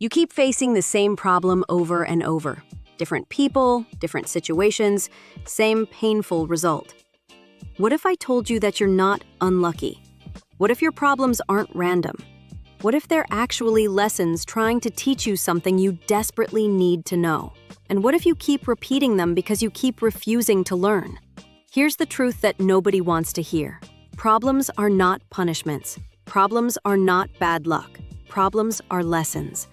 You keep facing the same problem over and over. Different people, different situations, same painful result. What if I told you that you're not unlucky? What if your problems aren't random? What if they're actually lessons trying to teach you something you desperately need to know? And what if you keep repeating them because you keep refusing to learn? Here's the truth that nobody wants to hear. Problems are not punishments. Problems are not bad luck. Problems are lessons.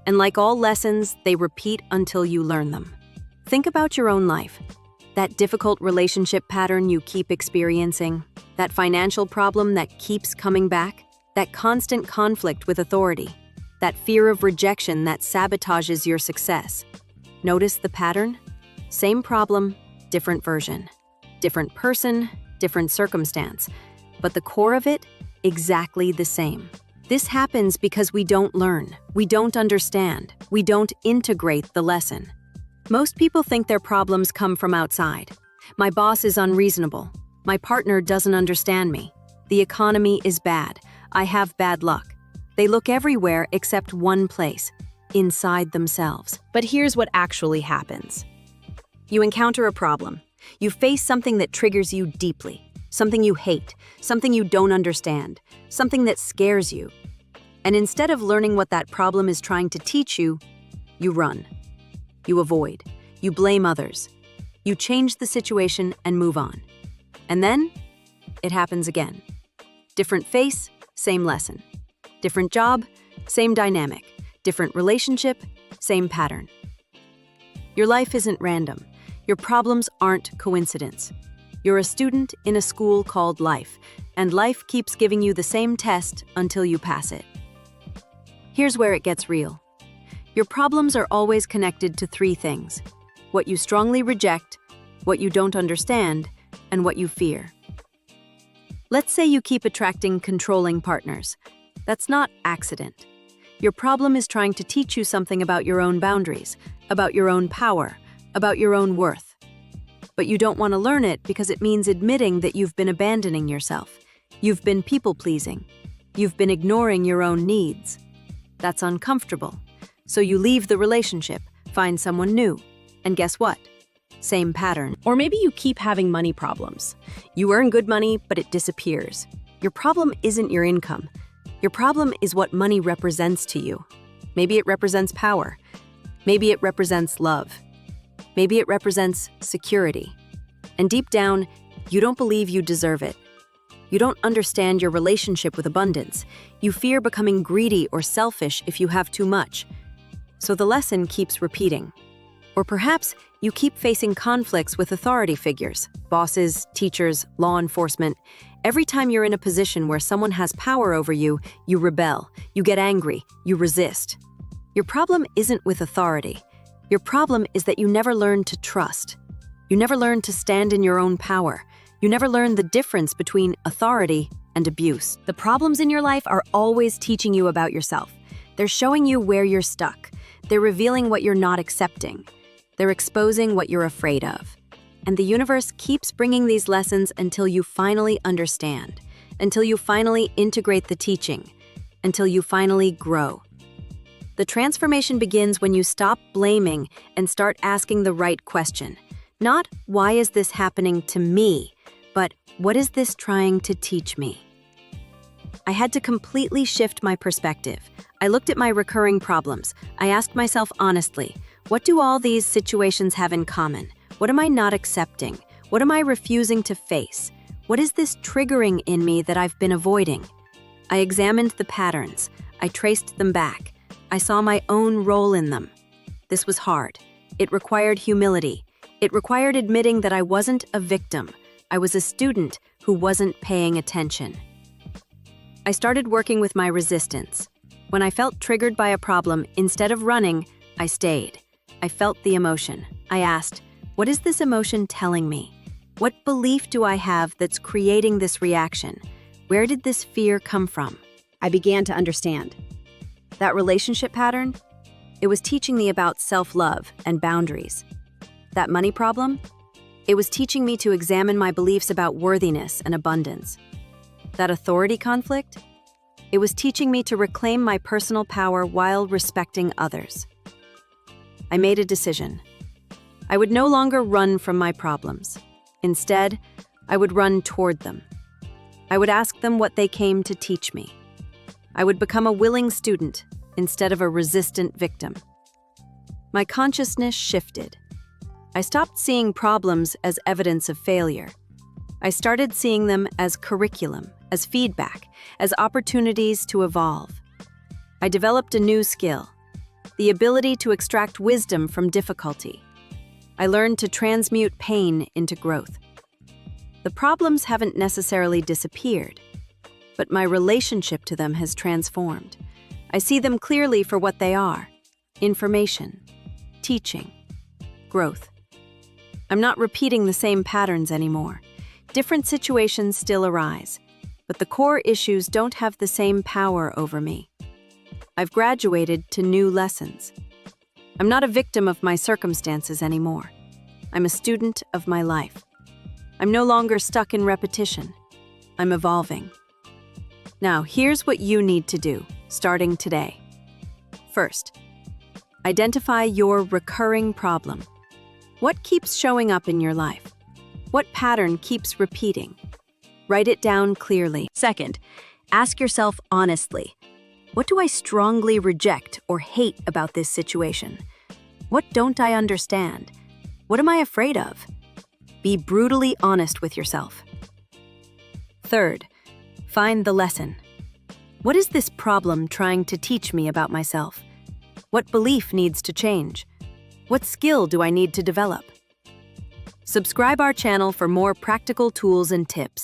And like all lessons, they repeat until you learn them. Think about your own life. That difficult relationship pattern you keep experiencing, that financial problem that keeps coming back, that constant conflict with authority, that fear of rejection that sabotages your success. Notice the pattern? Same problem, different version. Different person, different circumstance. But the core of it, exactly the same. This happens because we don't learn, we don't understand, we don't integrate the lesson. Most people think their problems come from outside. My boss is unreasonable. My partner doesn't understand me. The economy is bad. I have bad luck. They look everywhere except one place, inside themselves. But here's what actually happens. You encounter a problem. You face something that triggers you deeply. Something you hate, something you don't understand, something that scares you. And instead of learning what that problem is trying to teach you, you run. You avoid. You blame others. You change the situation and move on. And then, it happens again. Different face, same lesson. Different job, same dynamic. Different relationship, same pattern. Your life isn't random. Your problems aren't coincidence. You're a student in a school called life, and life keeps giving you the same test until you pass it. Here's where it gets real. Your problems are always connected to three things: what you strongly reject, what you don't understand, and what you fear. Let's say you keep attracting controlling partners. That's not accident. Your problem is trying to teach you something about your own boundaries, about your own power, about your own worth. But you don't want to learn it because it means admitting that you've been abandoning yourself. You've been people-pleasing. You've been ignoring your own needs. That's uncomfortable. So you leave the relationship, find someone new, and guess what? Same pattern. Or maybe you keep having money problems. You earn good money, but it disappears. Your problem isn't your income. Your problem is what money represents to you. Maybe it represents power. Maybe it represents love. Maybe it represents security. And deep down, you don't believe you deserve it. You don't understand your relationship with abundance. You fear becoming greedy or selfish if you have too much. So the lesson keeps repeating. Or perhaps you keep facing conflicts with authority figures, bosses, teachers, law enforcement. Every time you're in a position where someone has power over you, you rebel, you get angry, you resist. Your problem isn't with authority. Your problem is that you never learn to trust. You never learn to stand in your own power. You never learn the difference between authority and abuse. The problems in your life are always teaching you about yourself. They're showing you where you're stuck. They're revealing what you're not accepting. They're exposing what you're afraid of. And the universe keeps bringing these lessons until you finally understand, until you finally integrate the teaching, until you finally grow. The transformation begins when you stop blaming and start asking the right question. Not, why is this happening to me? But, what is this trying to teach me? I had to completely shift my perspective. I looked at my recurring problems. I asked myself honestly, what do all these situations have in common? What am I not accepting? What am I refusing to face? What is this triggering in me that I've been avoiding? I examined the patterns. I traced them back. I saw my own role in them. This was hard. It required humility. It required admitting that I wasn't a victim. I was a student who wasn't paying attention. I started working with my resistance. When I felt triggered by a problem, instead of running, I stayed. I felt the emotion. I asked, what is this emotion telling me? What belief do I have that's creating this reaction? Where did this fear come from? I began to understand. That relationship pattern, it was teaching me about self-love and boundaries. That money problem, it was teaching me to examine my beliefs about worthiness and abundance. That authority conflict, It was teaching me to reclaim my personal power while respecting others. I made a decision. I would no longer run from my problems. Instead, I would run toward them. I would ask them what they came to teach me. I would become a willing student instead of a resistant victim. My consciousness shifted. I stopped seeing problems as evidence of failure. I started seeing them as curriculum, as feedback, as opportunities to evolve. I developed a new skill, the ability to extract wisdom from difficulty. I learned to transmute pain into growth. The problems haven't necessarily disappeared, but my relationship to them has transformed. I see them clearly for what they are: information, teaching, growth. I'm not repeating the same patterns anymore. Different situations still arise, but the core issues don't have the same power over me. I've graduated to new lessons. I'm not a victim of my circumstances anymore. I'm a student of my life. I'm no longer stuck in repetition. I'm evolving. Now, here's what you need to do, starting today. First, identify your recurring problem. What keeps showing up in your life? What pattern keeps repeating? Write it down clearly. Second, ask yourself honestly, what do I strongly reject or hate about this situation? What don't I understand? What am I afraid of? Be brutally honest with yourself. Third, find the lesson. What is this problem trying to teach me about myself? What belief needs to change? What skill do I need to develop? Subscribe our channel for more practical tools and tips.